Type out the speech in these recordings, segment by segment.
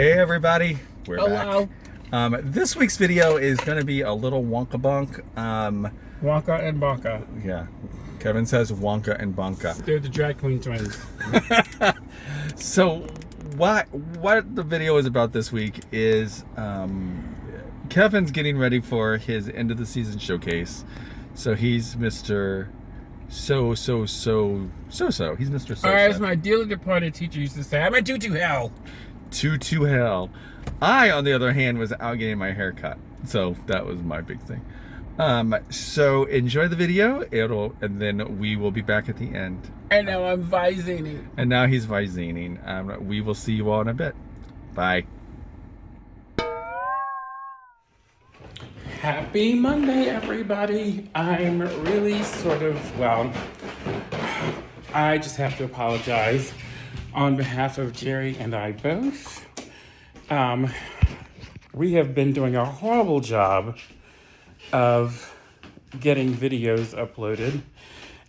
Hey everybody, we're Hello. back. This week's video is going to be a little Wonka Bunk. Wonka and Bonka. Yeah, Kevin says Wonka and Bonka. They're the drag queen twins. So what the video is about this week is Kevin's getting ready for his end of the season showcase. So he's Mr. So. He's Mr. So. Or as my dearly departed teacher used to say, I'm a tutu hell. To hell. I, on the other hand, was out getting my hair cut. So that was my big thing. So enjoy the video, and then we will be back at the end. And now I'm Visine. And now he's Visining. We will see you all in a bit. Bye. Happy Monday, everybody. I'm really I just have to apologize on behalf of Jerry and I both. We have been doing a horrible job of getting videos uploaded.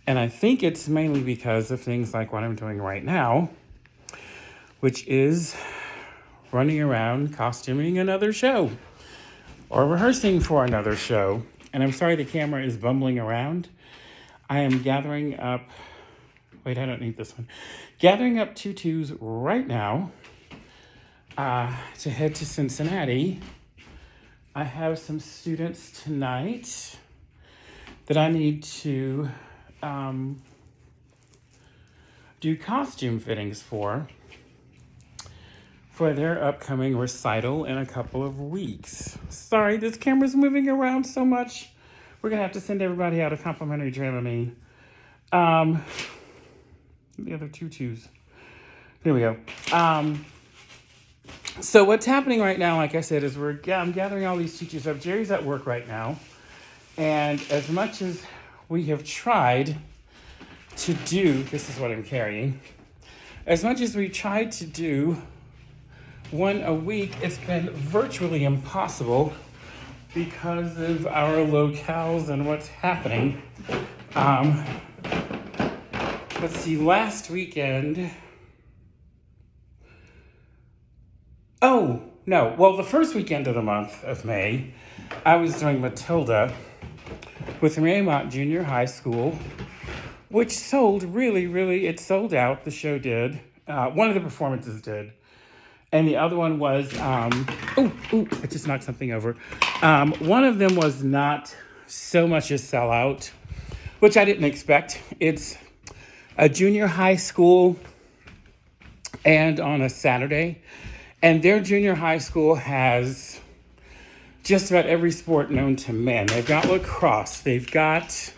And I think it's mainly because of things like what I'm doing right now, which is running around costuming another show or rehearsing for another show. And I'm sorry the camera is bumbling around. I am gathering up, I don't need this one. Gathering up tutus right now to head to Cincinnati. I have some students tonight that I need to do costume fittings for their upcoming recital in a couple of weeks. Sorry, this camera's moving around so much. We're gonna have to send everybody out a complimentary Dramamine. The other tutus. Here we go. So what's happening right now, like I said, is I'm gathering all these tutus up. Jerry's at work right now. And as much as we have tried to do, this is what I'm carrying. As much as we tried to do one a week, it's been virtually impossible because of our locales and what's happening. Let's see, last weekend. The first weekend of the month of May, I was doing Matilda with Raymont Junior High School, which sold it sold out. The show did. One of the performances did. And the other one was, I just knocked something over. One of them was not so much a sellout, which I didn't expect. It's a junior high school and on a Saturday. And their junior high school has just about every sport known to men. They've got lacrosse, they've got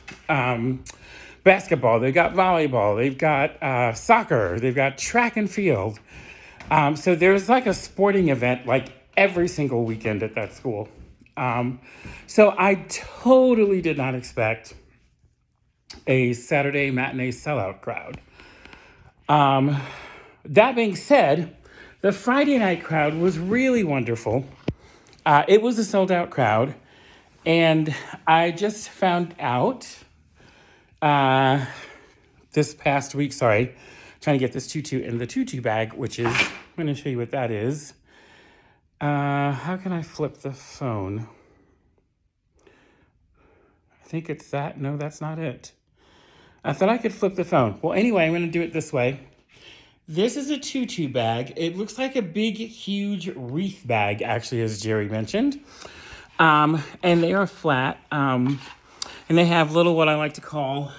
basketball, they've got volleyball, they've got soccer, they've got track and field. So there's like a sporting event like every single weekend at that school. So I totally did not expect a Saturday matinee sellout crowd. That being said, the Friday night crowd was really wonderful. It was a sold out crowd. And I just found out this past week, trying to get this tutu in the tutu bag, which is, I'm going to show you what that is. How can I flip the phone? I think it's that. No, that's not it. I thought I could flip the phone. Well, anyway, I'm going to do it this way. This is a tutu bag. It looks like a big, huge wreath bag, actually, as Jerry mentioned. And they are flat. And they have little, what I like to call,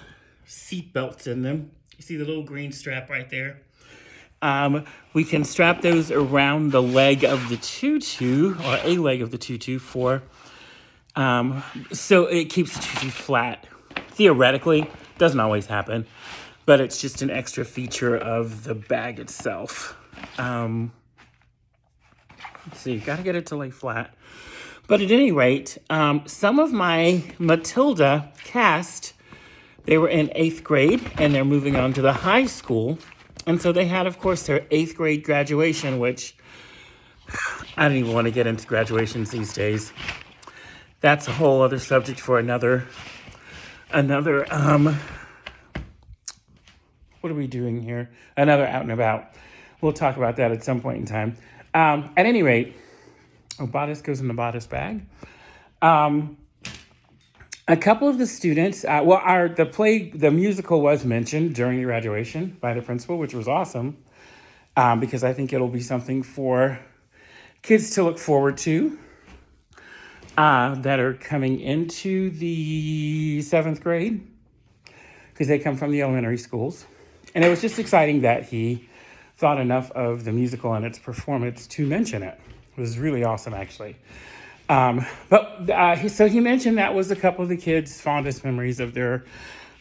seat belts in them. You see the little green strap right there? We can strap those around the leg of the tutu, or a leg of the tutu so it keeps the tutu flat. Theoretically, doesn't always happen, but it's just an extra feature of the bag itself. Let's see, gotta get it to lay flat. But at any rate, some of my Matilda cast, they were in 8th grade and they're moving on to the high school. And so they had, of course, their 8th grade graduation, which I don't even want to get into graduations these days. That's a whole other subject for another, what are we doing here? Another out and about. We'll talk about that at some point in time. At any rate, bodice goes in the bodice bag. A couple of the students, the musical was mentioned during the graduation by the principal, which was awesome, because I think it'll be something for kids to look forward to that are coming into the 7th grade, because they come from the elementary schools. And it was just exciting that he thought enough of the musical and its performance to mention it. It was really awesome, actually. So he mentioned that was a couple of the kids' fondest memories of their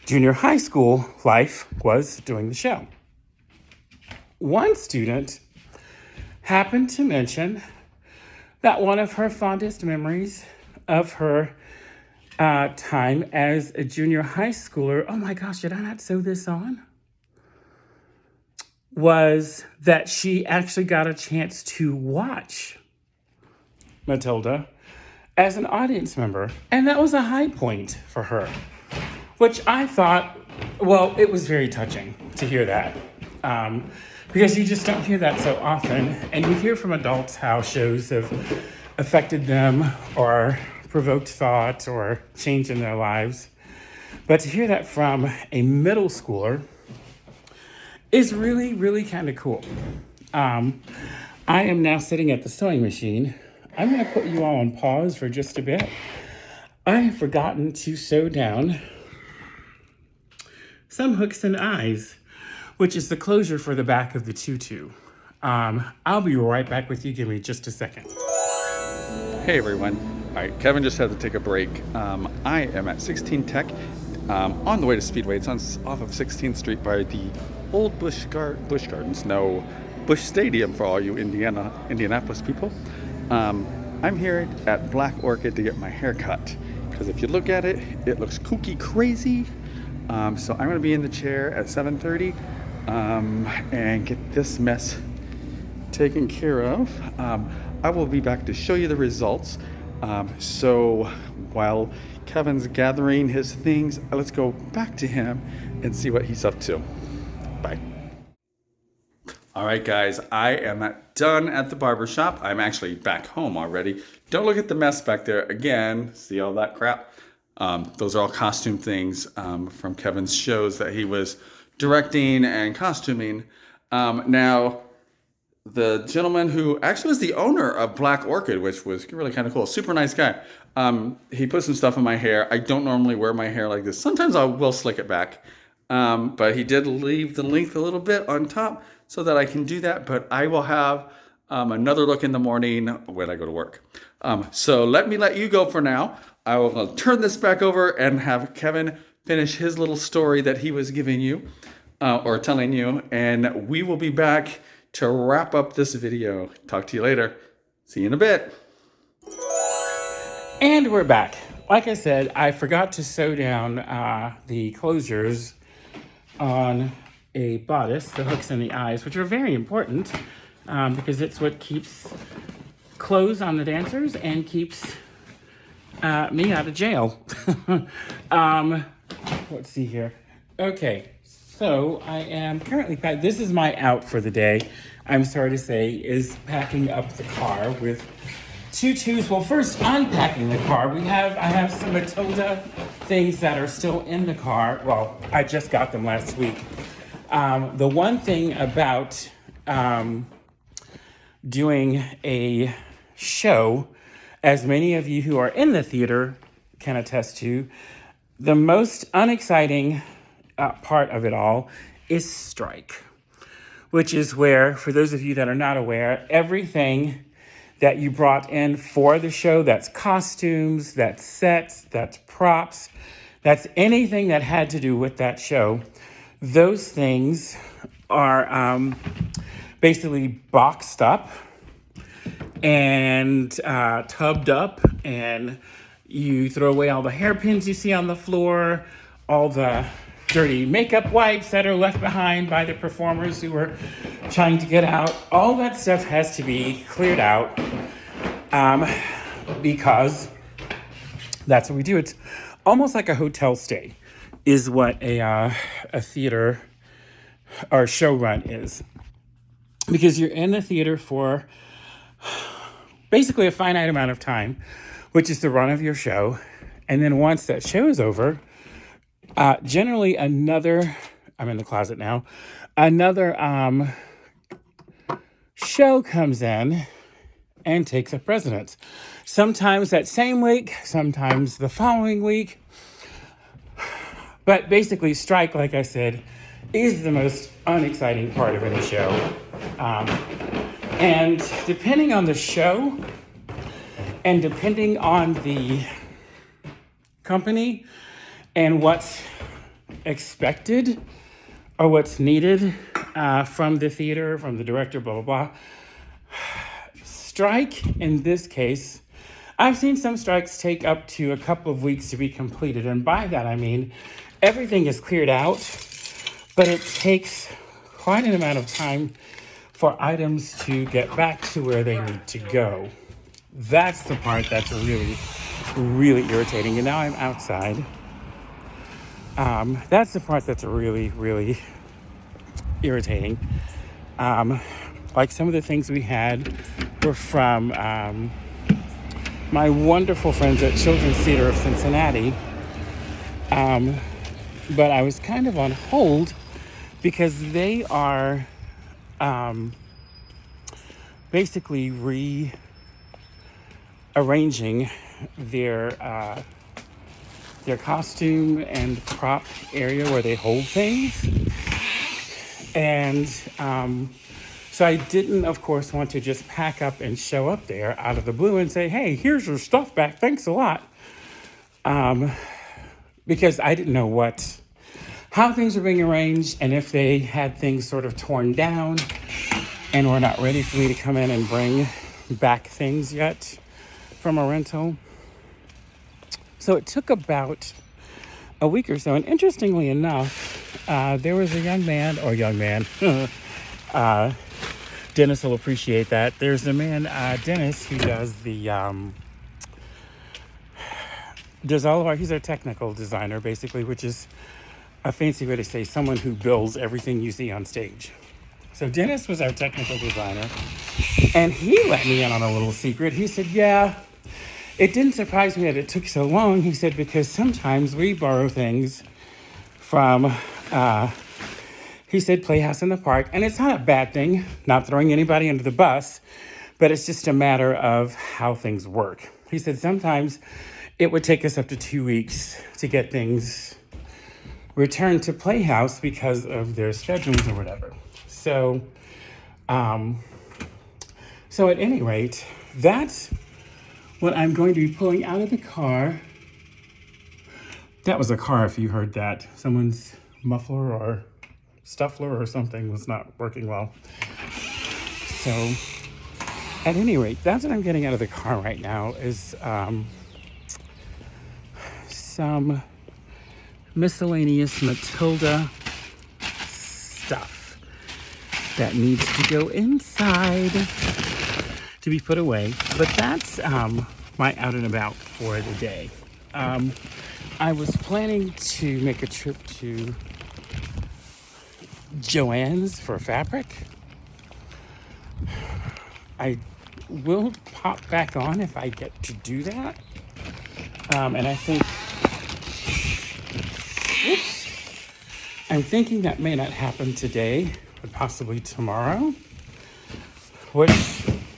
junior high school life was doing the show. One student happened to mention that one of her fondest memories of her time as a junior high schooler, oh my gosh, did I not sew this on? Was that she actually got a chance to watch Matilda as an audience member. And that was a high point for her, which I thought, well, it was very touching to hear that. Because you just don't hear that so often. And you hear from adults how shows have affected them or provoked thought or changed in their lives. But to hear that from a middle schooler is really, really kind of cool. I am now sitting at the sewing machine. I'm going to put you all on pause for just a bit. I have forgotten to sew down some hooks and eyes, which is the closure for the back of the tutu. I'll be right back with you. Give me just a second. Hey everyone. All right, Kevin just had to take a break. I am at 16 Tech on the way to Speedway. It's off of 16th Street by the old Busch Stadium for all you Indianapolis people. I'm here at Black Orchid to get my hair cut, because if you look at it, it looks kooky crazy. So I'm going to be in the chair at 7:30 and get this mess taken care of. I will be back to show you the results. So while Kevin's gathering his things, let's go back to him and see what he's up to. Bye. All right, guys, I am done at the barber shop. I'm actually back home already. Don't look at the mess back there again. See all that crap? Those are all costume things from Kevin's shows that he was directing and costuming. Now, the gentleman who actually was the owner of Black Orchid, which was really kind of cool, super nice guy. He put some stuff in my hair. I don't normally wear my hair like this. Sometimes I will slick it back. But he did leave the length a little bit on top so that I can do that. But I will have another look in the morning when I go to work. So let me let you go for now. I will turn this back over and have Kevin finish his little story that he was giving you or telling you. And we will be back to wrap up this video. Talk to you later. See you in a bit. And we're back. Like I said, I forgot to sew down the closures on a bodice, the hooks and the eyes, which are very important because it's what keeps clothes on the dancers and keeps me out of jail. Let's see here. Okay, so I am currently this is my out for the day. I'm sorry to say, is packing up the car with tutus. Well, first unpacking the car. I have some Matilda things that are still in the car. Well, I just got them last week. The one thing about doing a show, as many of you who are in the theater can attest to, the most unexciting part of it all is strike, which is where, for those of you that are not aware, everything that you brought in for the show, that's costumes, that's sets, that's props, that's anything that had to do with that show, those things are basically boxed up and tubbed up, and you throw away all the hairpins you see on the floor, all the dirty makeup wipes that are left behind by the performers who were trying to get out. All that stuff has to be cleared out because that's what we do. It's almost like a hotel stay is what a theater or show run is. Because you're in the theater for basically a finite amount of time, which is the run of your show. And then once that show is over, generally another, I'm in the closet now, another show comes in and takes up residence. Sometimes that same week, sometimes the following week. But basically, strike, like I said, is the most unexciting part of any show. And depending on the show and depending on the company and what's expected or what's needed from the theater, from the director, blah, blah, blah. Strike, in this case, I've seen some strikes take up to a couple of weeks to be completed. And by that, I mean everything is cleared out, but it takes quite an amount of time for items to get back to where they need to go. That's the part that's really, really irritating. And now I'm outside. That's the part that's really, really irritating. Like some of the things we had were from my wonderful friends at Children's Theater of Cincinnati. But I was kind of on hold because they are basically rearranging their costume and prop area where they hold things. And so I didn't, of course, want to just pack up and show up there out of the blue and say, hey, here's your stuff back. Thanks a lot. Because I didn't know how things were being arranged and if they had things sort of torn down and were not ready for me to come in and bring back things yet from a rental. So it took about a week or so. And interestingly enough, there was a young man, Dennis will appreciate that. There's a man, Dennis, who does does all of he's our technical designer, basically, which is a fancy way to say someone who builds everything you see on stage. So Dennis was our technical designer, and he let me in on a little secret. He said, yeah, it didn't surprise me that it took so long. He said, because sometimes we borrow things from, he said, Playhouse in the Park. And it's not a bad thing, not throwing anybody under the bus, but it's just a matter of how things work. He said, sometimes it would take us up to 2 weeks to get things returned to Playhouse because of their schedules or whatever. So, so at any rate, that's what I'm going to be pulling out of the car. That was a car, if you heard that. Someone's muffler or stuffler or something was not working well. So, at any rate, that's what I'm getting out of the car right now is some miscellaneous Matilda stuff that needs to go inside to be put away. But that's my out and about for the day. I was planning to make a trip to Joann's for fabric. I will pop back on if I get to do that. And I think, I'm thinking that may not happen today, but possibly tomorrow, which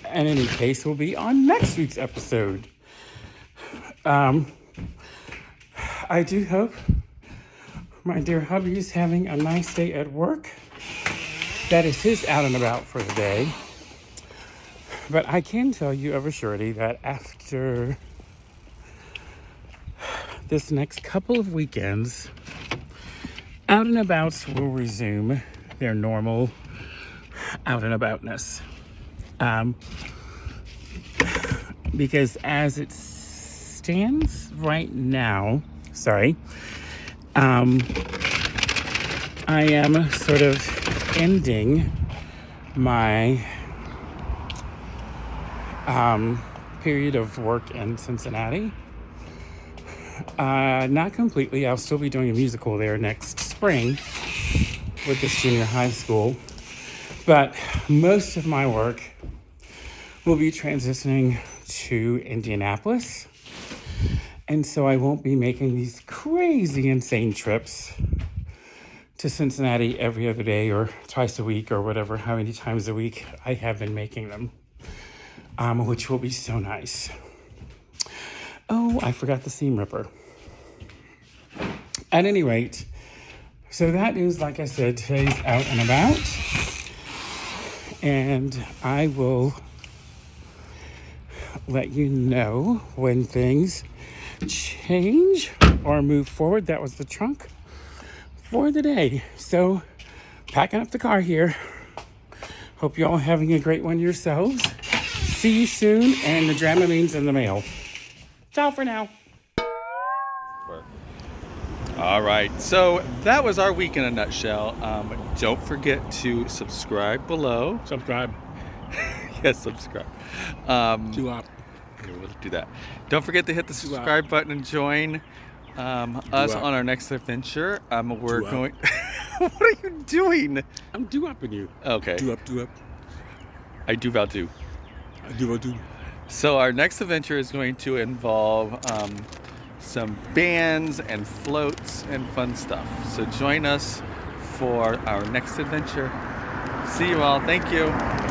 in any case will be on next week's episode. I do hope my dear hubby is having a nice day at work. That is his out and about for the day. But I can tell you of a surety that after this next couple of weekends, out and abouts will resume their normal out and aboutness. Because as it stands right now, I am sort of ending my period of work in Cincinnati. Not completely. I'll still be doing a musical there next spring with this junior high school. But most of my work will be transitioning to Indianapolis. And so I won't be making these crazy, insane trips to Cincinnati every other day or twice a week or whatever, how many times a week I have been making them, which will be so nice. Oh, I forgot the seam ripper. At any rate, so that is, like I said, today's out and about. And I will let you know when things change or move forward. That was the trunk for the day. So, packing up the car here. Hope you all having a great one yourselves. See you soon, and the Dramamine's in the mail. Ciao for now. All right, so that was our week in a nutshell. Don't forget to subscribe below. Subscribe. Yes, subscribe. Do up. Here, we'll do that. Don't forget to hit the subscribe button and join us on our next adventure. We're going. What are you doing? I'm do-upping you. Okay. Do up. I do about to. I do. So our next adventure is going to involve some bands and floats and fun stuff. So join us for our next adventure. See you all. Thank you.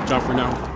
Ciao for now.